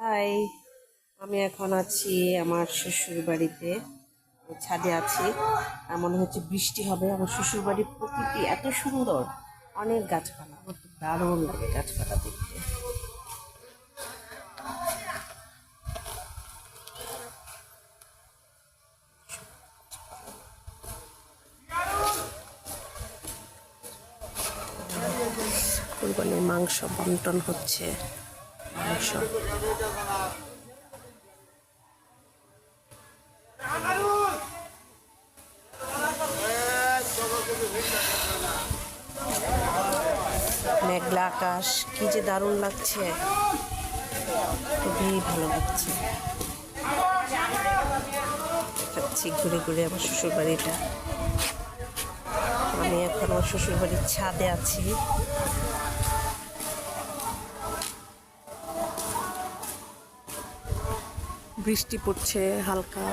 High, আমি এখন আছি আমার শ্বশুর বাড়িতে। ছাদে আছি। মনে হচ্ছে বৃষ্টি হবে। আমার শ্বশুর বাড়ির প্রকৃতি এত সুন্দর, অনেক গাছপালা। আমার তো দারুণ লাগে গাছপালা দেখতে। কোরবানির মাংস বন্টন হচ্ছে। মাংস মেঘলা আকাশ, কি যে দারুণ লাগছে, খুবই ভালো লাগছে। দেখাচ্ছি ঘুরে ঘুরে আমার শ্বশুর বাড়িটা। আমি এখন আমার শ্বশুর বাড়ির ছাদে আছি। বৃষ্টি পড়ছে হালকা।